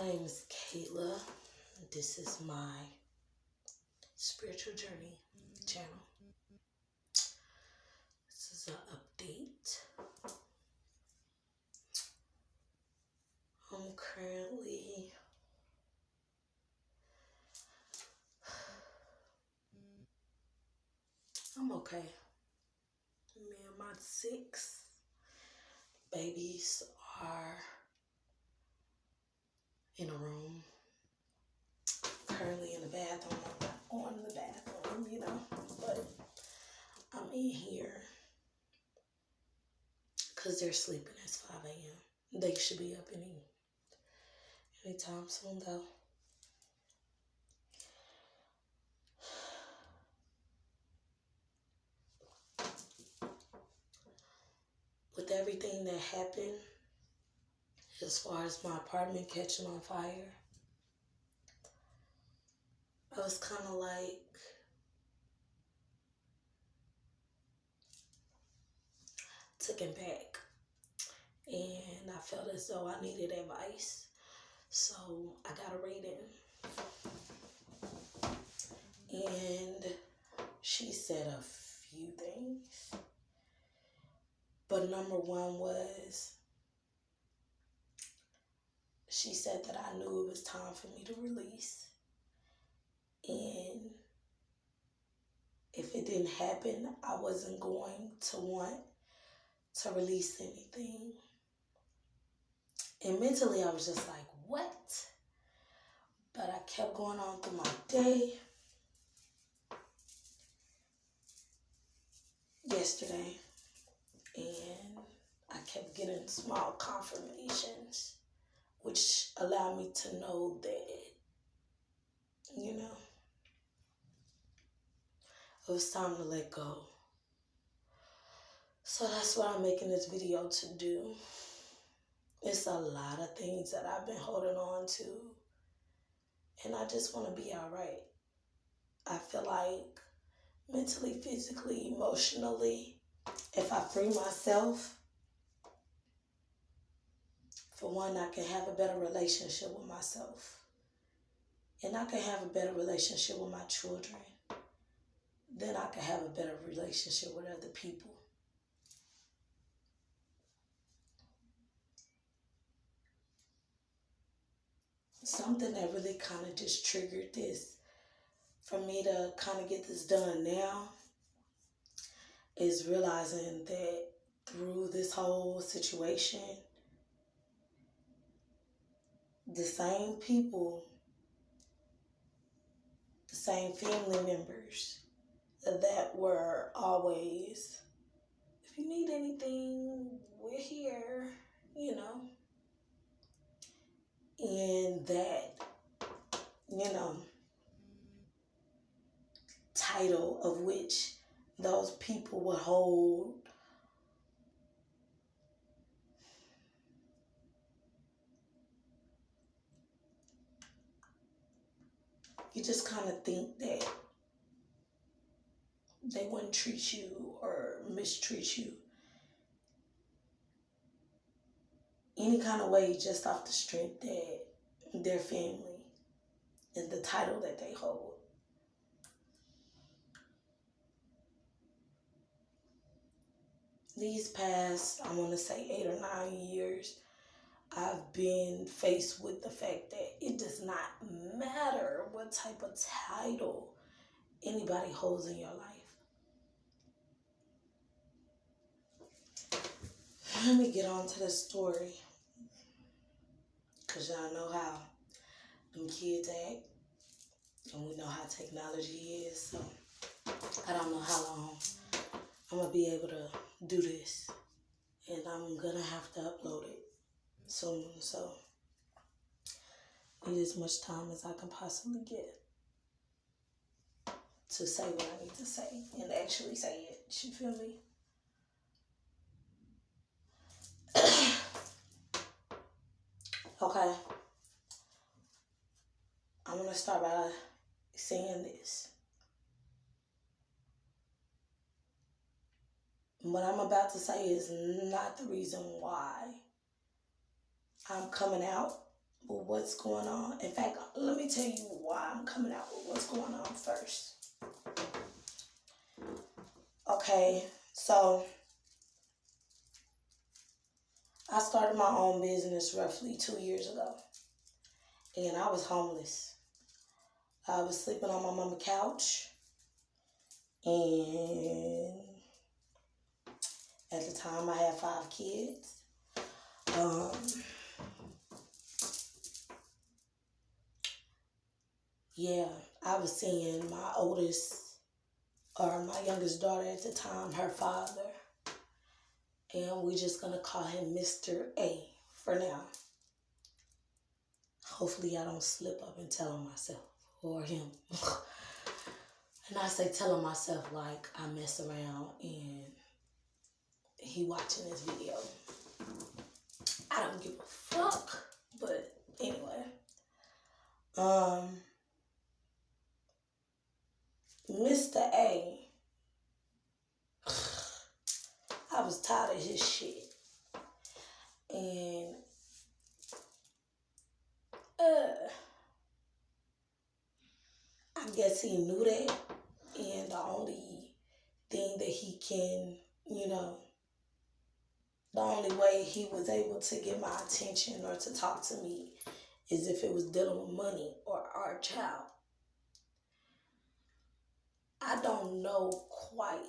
My name is Kayla. This is my spiritual journey channel. This is an update. I'm okay. Me and my 6 babies are in a room. Currently in the bathroom. I'm not going in the bathroom, but I'm in here because they're sleeping. It's 5 a.m. They should be up anytime soon, though. With everything that happened, as far as my apartment catching on fire, I was kind of like, taken back. And I felt as though I needed advice. So I got a reading. And she said a few things. But number one was, she said that I knew it was time for me to release. And if it didn't happen, I wasn't going to want to release anything. And mentally, I was just like, what? But I kept going on through my day. Yesterday, and I kept getting small confirmations, which allowed me to know that, it was time to let go. So that's what I'm making this video to do. It's a lot of things that I've been holding on to, and I just want to be all right. I feel like mentally, physically, emotionally, if I free myself, for one, I can have a better relationship with myself. And I can have a better relationship with my children. Then I can have a better relationship with other people. Something that really kind of just triggered this for me to kind of get this done now is realizing that through this whole situation, the same people, the same family members that were always, if you need anything, we're here, and that, title of which those people would hold you just kind of think that they wouldn't treat you or mistreat you any kind of way just off the strength that their family and the title that they hold. These past, I want to say 8 or 9 years, I've been faced with the fact that it does not matter what type of title anybody holds in your life. Let me get on to the story, because y'all know how them kids act, and we know how technology is, so I don't know how long I'm going to be able to do this, and I'm going to have to upload it soon, so I need as much time as I can possibly get to say what I need to say and actually say it. You feel me? Okay. I'm going to start by saying this. What I'm about to say is not the reason why I'm coming out with what's going on. In fact, let me tell you why I'm coming out with what's going on first. Okay, so I started my own business roughly 2 years ago, and I was homeless. I was sleeping on my mama's couch, and at the time I had 5 kids. Um, yeah, I was seeing my youngest daughter at the time, her father, and we're just gonna call him Mr. A for now. Hopefully I don't slip up and tell him myself or him. And I say tell him myself like I mess around and he watching this video. I don't give a fuck. But anyway. Mr. A, I was tired of his shit. And I guess he knew that. And the only thing that he can, the only way he was able to get my attention or to talk to me is if it was dealing with money or our child. I don't know quite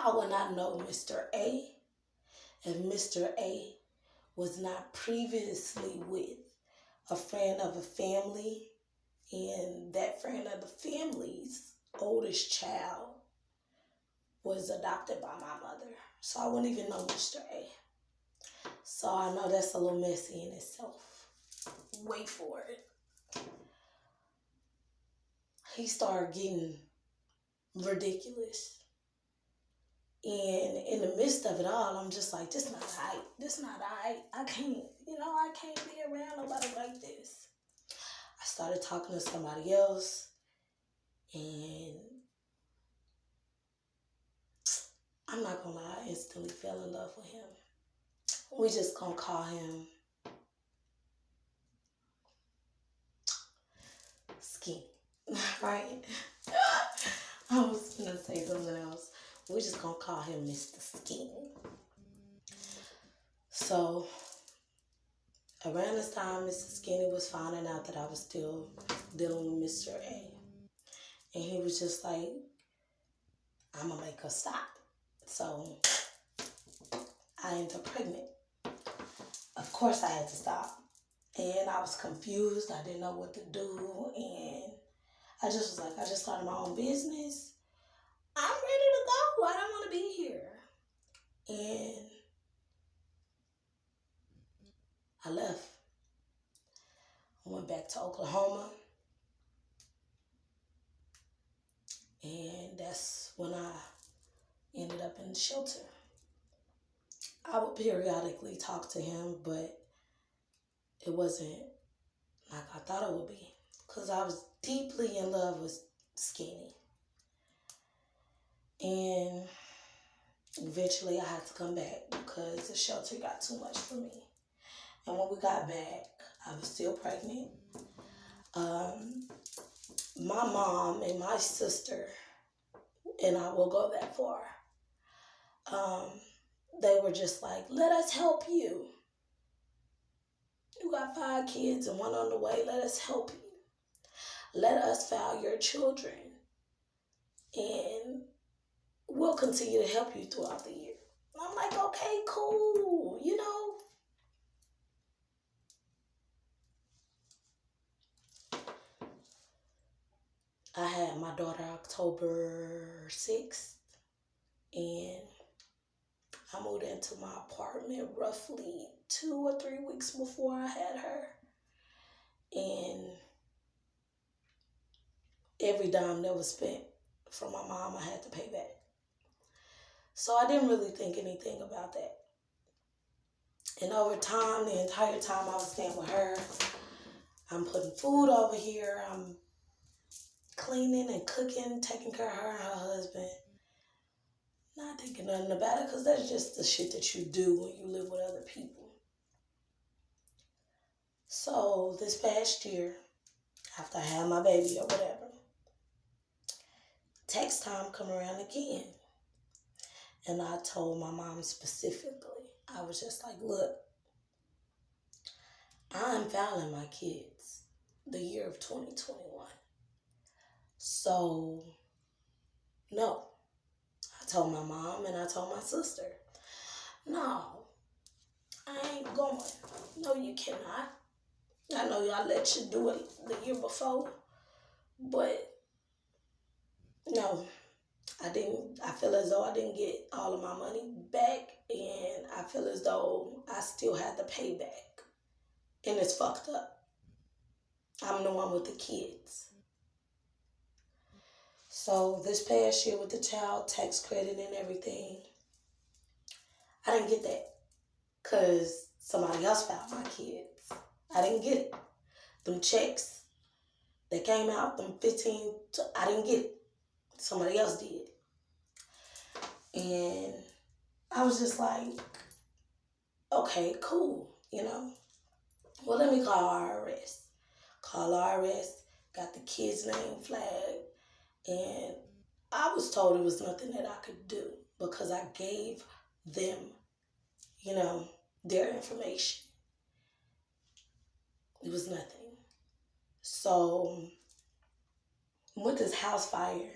I would not know Mr. A if Mr. A was not previously with a friend of a family, and that friend of the family's oldest child was adopted by my mother. So I wouldn't even know Mr. A. So I know that's a little messy in itself. Wait for it. He started getting ridiculous. And in the midst of it all, I'm just like, this not right. This not right. I can't be around nobody like this. I started talking to somebody else, and I'm not gonna lie, I instantly fell in love with him. We just gonna call him Skinny, right? I was gonna say something else. We just gonna call him Mr. Skinny. So around this time, Mr. Skinny was finding out that I was still dealing with Mr. A. And he was just like, I'm gonna make her stop. So I ended up pregnant. Of course I had to stop. And I was confused. I didn't know what to do. And I just was like, I just started my own business. I'm ready to go. I don't want to be here. And I left. I went back to Oklahoma. And that's when I ended up in the shelter. I would periodically talk to him, but it wasn't like I thought it would be, because I was deeply in love with Skinny. And eventually I had to come back because the shelter got too much for me. And when we got back, I was still pregnant. My mom and my sister, and I will go that far, they were just like, let us help you. You got 5 kids and 1 on the way. Let us help you. Let us file your children. And we'll continue to help you throughout the year. And I'm like, okay, cool. I had my daughter October 6th. And I moved into my apartment roughly 2 or 3 weeks before I had her. And every dime that was spent from my mom, I had to pay back. So I didn't really think anything about that. And over time, the entire time I was staying with her, I'm putting food over here, I'm cleaning and cooking, taking care of her and her husband. Not thinking thinking nothing about it because that's just the shit that you do when you live with other people. So this past year, after I had my baby or whatever, tax time come around again. And I told my mom specifically, I was just like, look, I'm filing my kids the year of 2021. So, no. I told my mom and I told my sister, no, I ain't going. No, you cannot. I know y'all let you do it the year before, but no, I feel as though I didn't get all of my money back, and I feel as though I still had to pay back. And it's fucked up. I'm the one with the kids. So this past year with the child tax credit and everything, I didn't get that because somebody else filed my kids. I didn't get it. Them checks that came out, them 15, I didn't get it. Somebody else did. And I was just like, okay, cool, Well, let me call IRS. Call IRS, got the kid's name flagged, and I was told it was nothing that I could do because I gave them, their information. It was nothing. So, with this house fire,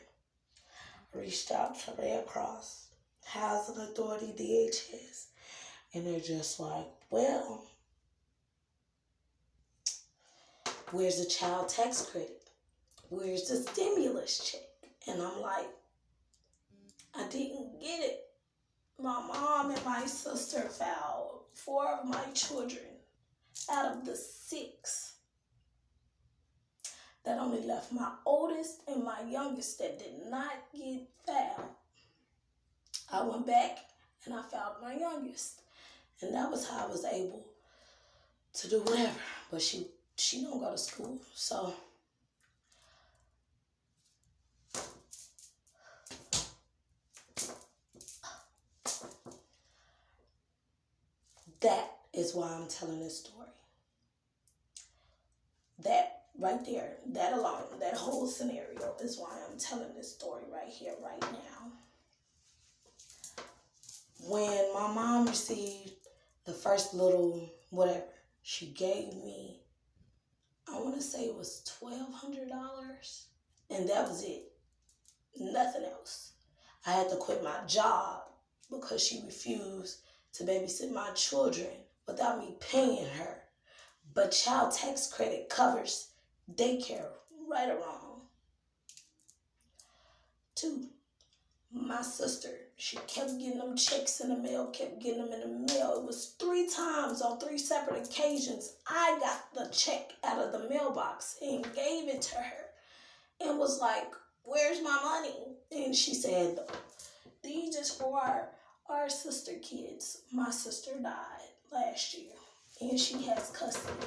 I reached out to Red Cross, Housing Authority, DHS, and they're just like, well, where's the child tax credit? Where's the stimulus check? And I'm like, I didn't get it. My mom and my sister filed 4 of my children out of the 6. That only left my oldest and my youngest that did not get filed. I went back and I filed my youngest. And that was how I was able to do whatever. But she don't go to school, so that is why I'm telling this story. That right there, that alone, that whole scenario is why I'm telling this story right here, right now. When my mom received the first little whatever, she gave me, I want to say it was $1,200, and that was it. Nothing else. I had to quit my job because she refused to babysit my children without me paying her. But child tax credit covers daycare, right or wrong. 2, my sister, she kept getting them checks in the mail, kept getting them in the mail. It was 3 times on 3 separate occasions. I got the check out of the mailbox and gave it to her and was like, where's my money? And she said, these is for our sister kids. My sister died last year and she has custody.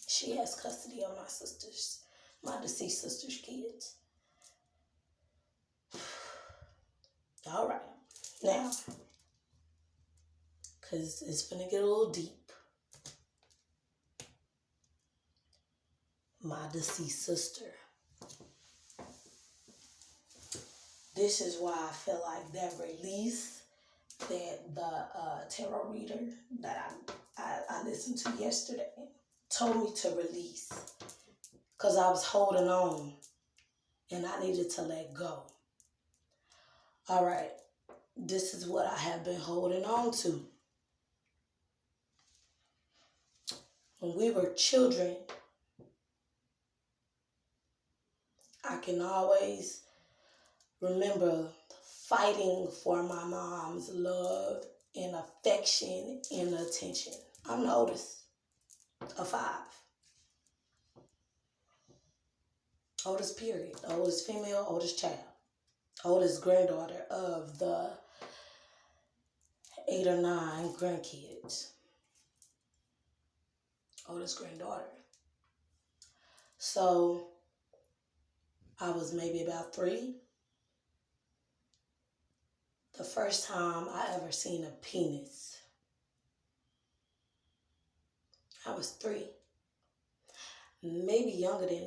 She has custody of my deceased sister's kids. All right. Now, because it's going to get a little deep. My deceased sister. This is why I feel like that release that the tarot reader that I listened to yesterday told me to release. Because I was holding on and I needed to let go. All right. This is what I have been holding on to. When we were children, I can always remember fighting for my mom's love and affection and attention. I'm the oldest of 5. Oldest period. Oldest female, oldest child. Oldest granddaughter of the 8 or 9 grandkids. Oldest granddaughter. So I was maybe about 3. The first time I ever seen a penis, I was 3, maybe younger than